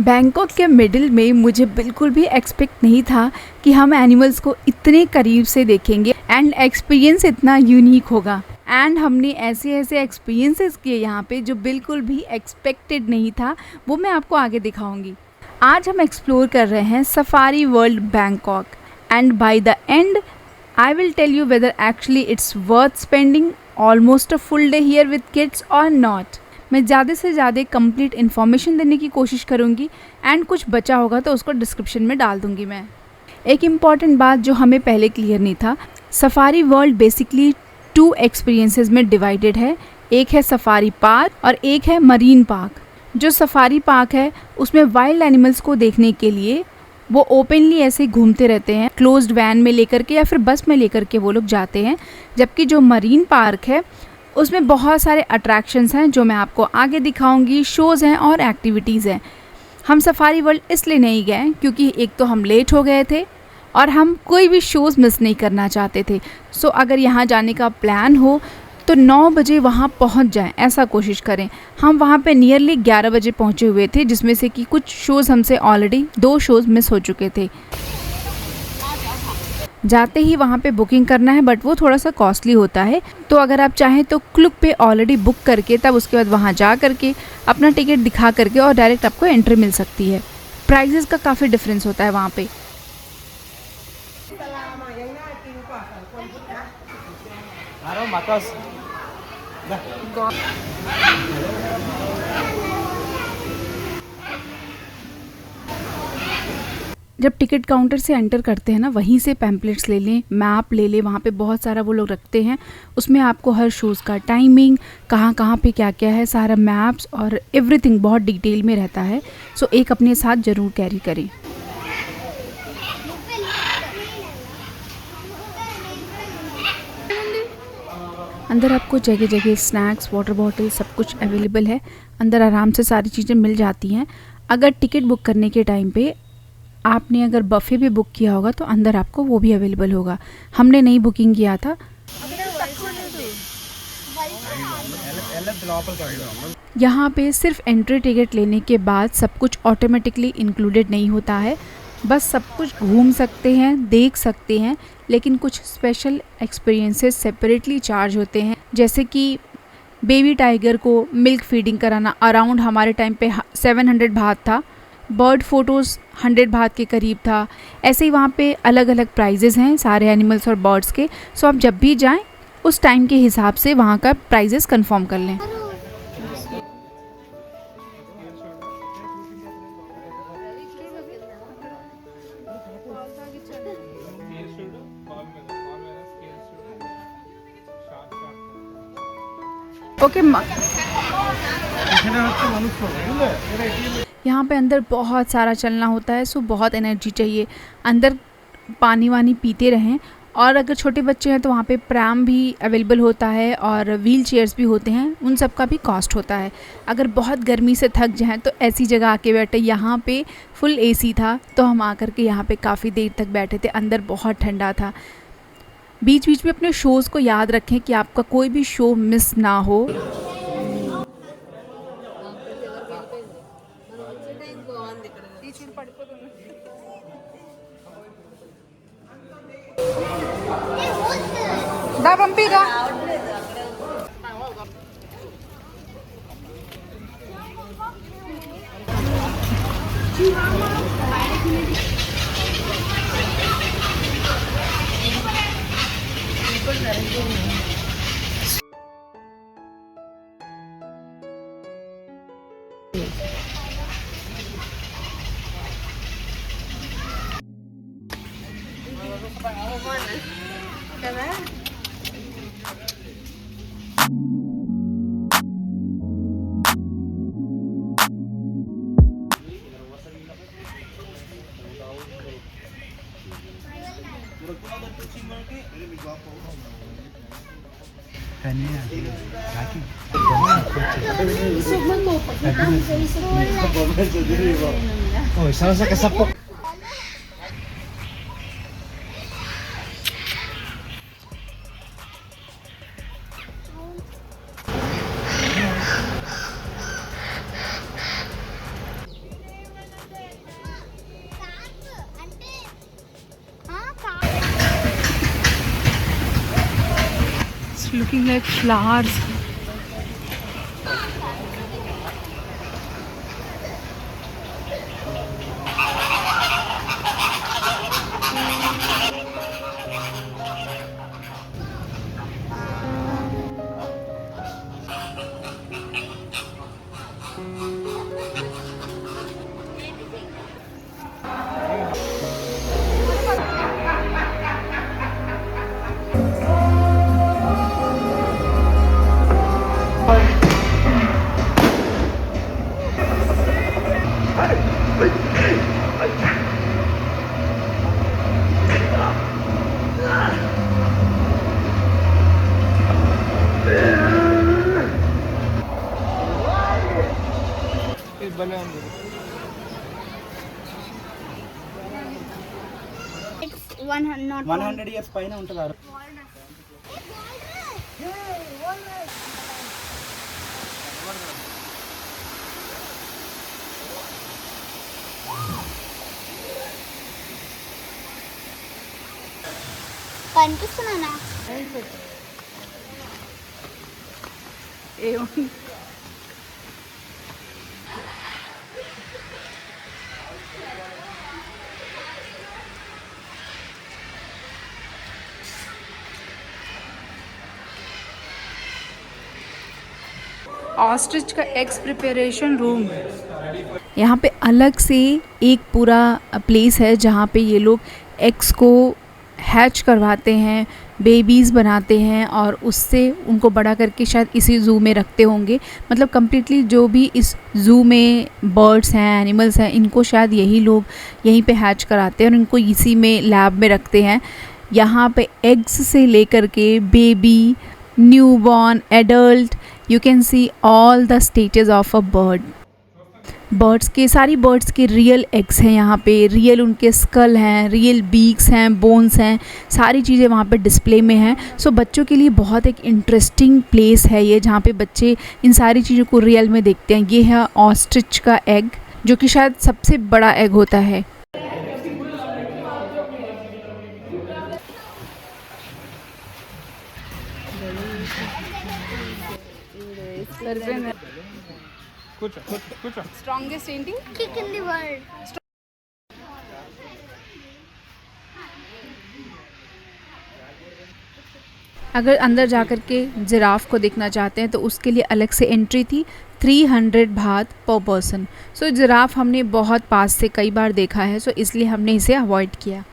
Bangkok के middle में मुझे बिल्कुल भी एक्सपेक्ट नहीं था कि हम एनिमल्स को इतने करीब से देखेंगे एंड एक्सपीरियंस इतना यूनिक होगा। एंड हमने ऐसे ऐसे एक्सपीरियंसेस किए यहाँ पे जो बिल्कुल भी एक्सपेक्टेड नहीं था, वो मैं आपको आगे दिखाऊंगी। आज हम एक्सप्लोर कर रहे हैं Safari World Bangkok and by the end I will tell you whether actually it's worth spending almost a full day here with kids और नॉट। मैं ज़्यादा से ज़्यादा कंप्लीट इन्फॉर्मेशन देने की कोशिश करूँगी एंड कुछ बचा होगा तो उसको डिस्क्रिप्शन में डाल दूँगी मैं। एक इम्पॉर्टेंट बात जो हमें पहले क्लियर नहीं था, सफारी वर्ल्ड बेसिकली 2 एक्सपीरियंसेस में डिवाइडेड है। एक है सफारी पार्क और एक है मरीन पार्क। जो सफारी पार्क है उसमें वाइल्ड एनिमल्स को देखने के लिए वो ओपनली ऐसे ही घूमते रहते हैं, क्लोज्ड वैन में लेकर के या फिर बस में लेकर के वो लोग जाते हैं। जबकि जो मरीन पार्क है उसमें बहुत सारे अट्रैक्शंस हैं जो मैं आपको आगे दिखाऊंगी, शोज़ हैं और एक्टिविटीज़ हैं। हम सफारी वर्ल्ड इसलिए नहीं गए क्योंकि एक तो हम लेट हो गए थे और हम कोई भी शोज़ मिस नहीं करना चाहते थे। सो अगर यहाँ जाने का प्लान हो तो 9 बजे वहाँ पहुँच जाएं, ऐसा कोशिश करें। हम वहाँ पे नियरली 11 बजे पहुँचे हुए थे, जिसमें से कि कुछ शोज़ हमसे ऑलरेडी 2 शोज़ मिस हो चुके थे। जाते ही वहाँ पे बुकिंग करना है बट वो थोड़ा सा कॉस्टली होता है, तो अगर आप चाहें तो क्लुक पे ऑलरेडी बुक करके तब उसके बाद वहाँ जा करके अपना टिकट दिखा करके और डायरेक्ट आपको एंट्री मिल सकती है। प्राइजेस का काफ़ी डिफरेंस होता है वहाँ पे। जब टिकट काउंटर से एंटर करते हैं ना, वहीं से पैम्पलेट्स ले लें, मैप ले लें, वहाँ पे बहुत सारा वो लोग रखते हैं। उसमें आपको हर शोज़ का टाइमिंग, कहाँ कहाँ पे क्या क्या है, सारा मैप्स और एवरीथिंग बहुत डिटेल में रहता है। सो एक अपने साथ ज़रूर कैरी करें। अंदर आपको जगह जगह स्नैक्स, वाटर बॉटल सब कुछ अवेलेबल है। अंदर आराम से सारी चीज़ें मिल जाती हैं। अगर टिकट बुक करने के टाइम पे आपने अगर बफ़े भी बुक किया होगा तो अंदर आपको वो भी अवेलेबल होगा। हमने नहीं बुकिंग किया था। यहाँ पे सिर्फ एंट्री टिकट लेने के बाद सब कुछ ऑटोमेटिकली इंक्लूडेड नहीं होता है। बस सब कुछ घूम सकते हैं, देख सकते हैं, लेकिन कुछ स्पेशल एक्सपीरियंसेस सेपरेटली चार्ज होते हैं। जैसे कि बेबी टाइगर को मिल्क फीडिंग कराना अराउंड हमारे टाइम पे 700 बात था। बर्ड फ़ोटोज़ 100 बात के करीब था। ऐसे ही वहाँ पे अलग अलग प्राइजेज़ हैं सारे एनिमल्स और बर्ड्स के। सो आप जब भी जाएं उस टाइम के हिसाब से वहाँ का प्राइजेस कंफर्म कर लें। ओके यहाँ पे अंदर बहुत सारा चलना होता है, सो बहुत एनर्जी चाहिए। अंदर पानी वानी पीते रहें। और अगर छोटे बच्चे हैं तो वहाँ पे प्रैम भी अवेलेबल होता है और व्हील चेयर्स भी होते हैं, उन सब का भी कॉस्ट होता है। अगर बहुत गर्मी से थक जाएं तो ऐसी जगह आके बैठे। यहाँ पे फुल एसी था तो हम आकर के यहाँ पे काफ़ी देर तक बैठे थे। अंदर बहुत ठंडा था। बीच बीच में अपने शोज़ को याद रखें कि आपका कोई भी शो मिस ना हो। Oh, sana sa kasapok. looking like flowers. It's 100, not 100 years పైన ఉంటుంది ఆ కనిపిస్తున్నానా? ऑस्ट्रिच का एग्स प्रिपरेशन रूम। यहाँ पे अलग से एक पूरा प्लेस है जहाँ पे ये लोग एग्स को हैच करवाते हैं, बेबीज़ बनाते हैं और उससे उनको बड़ा करके शायद इसी ज़ू में रखते होंगे। मतलब कम्प्लीटली जो भी इस ज़ू में बर्ड्स हैं, एनिमल्स हैं, इनको शायद यही लोग यहीं पे हैच कराते हैं और इनको इसी में लैब में रखते हैं। यहाँ पे एग्स से लेकर के baby, newborn, adult, you can see all the stages of a bird. Birds के, सारी बर्ड्स के रियल एग्स हैं यहाँ पे, रियल उनके स्कल हैं, रियल बीक्स हैं, बोन्स हैं, सारी चीज़ें वहाँ पे डिस्प्ले में हैं। सो बच्चों के लिए बहुत एक इंटरेस्टिंग प्लेस है ये, जहाँ पे बच्चे इन सारी चीज़ों को रियल में देखते हैं। ये है ऑस्ट्रिच का एग, जो कि शायद सबसे बड़ा एग होता है। Strongest painting kick in the world. अगर अंदर जाकर के जिराफ को देखना चाहते हैं तो उसके लिए अलग से एंट्री थी, 300 बात पर पर्सन। सो जिराफ हमने बहुत पास से कई बार देखा है, सो इसलिए हमने इसे अवॉइड किया।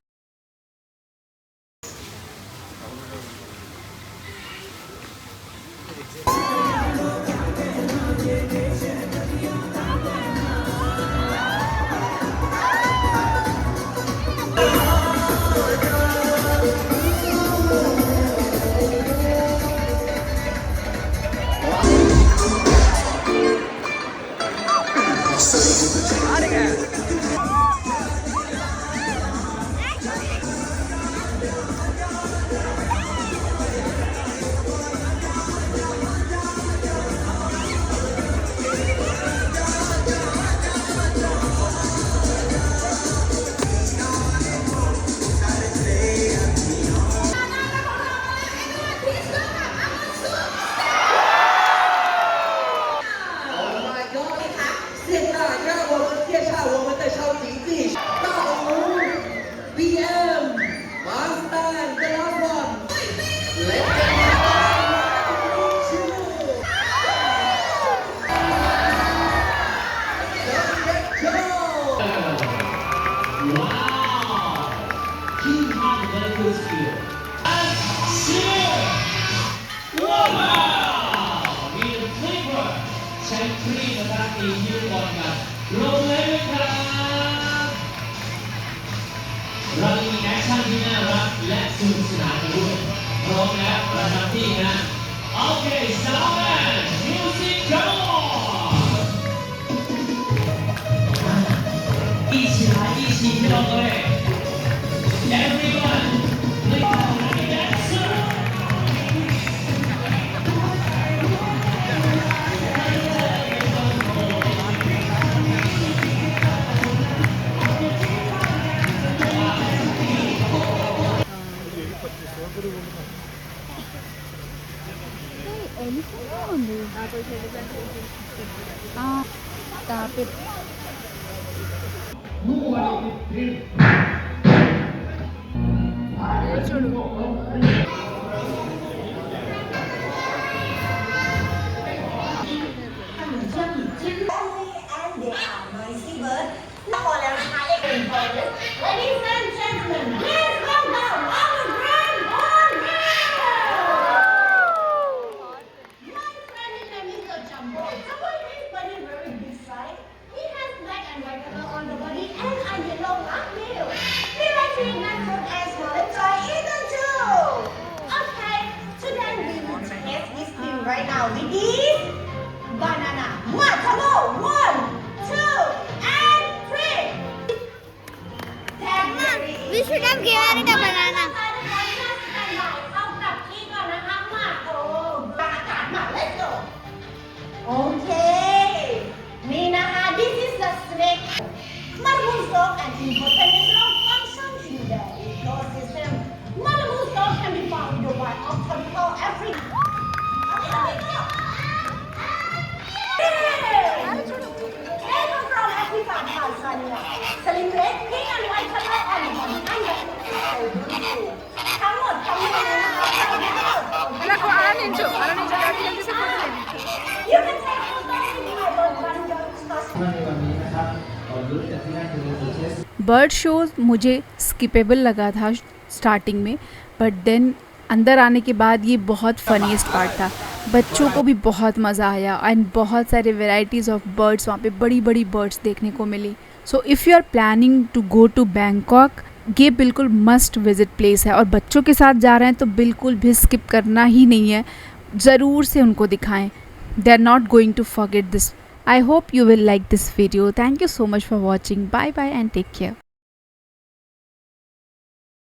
And they are noisy birds. Ladies and gentlemen, please welcome our grand My friend name is Jumbo. Jumbo is very big size. He has black and white color on the body and a yellow tail. He likes to eat fruit as well and try either too. Okay, today we will test his skill right now with this banana. Jumbo, 1, 2, and 3. We should have given it a banana. Okay. Nina, this is the snake. Malamu's dog an important natural function in the ecosystem. Malamu's dog can be found in the wild of tropical Africa. They come from Africa, Tanzania. Celebrate pink and white color on the body and theทั้งหมดทั้งมวลนะคะเราได้หมด अरे को आरा नीचो जल्दी से photo ले You can take photos with my bird when you're discussing. ในวันนี้นะครับก่อนรู้จักที่นั่นคือเชส bird shows मुझे skippable लगा था starting में, but then अंदर आने के बाद ये बहुत फनीस्ट पार्ट था. बच्चों को भी बहुत मज़ा आया एंड बहुत सारे वेराइटीज़ ऑफ बर्ड्स वहाँ पे बड़ी बड़ी बर्ड्स देखने को मिली. So if you are planning to go to Bangkok, ये बिल्कुल मस्ट विज़िट प्लेस है और बच्चों के साथ जा रहे हैं तो बिल्कुल भी स्किप करना ही नहीं है. ज़रूर से उनको दिखाएं. They are not going to forget this. I hope you will like this video. Thank you so much for watching. Bye bye and take care.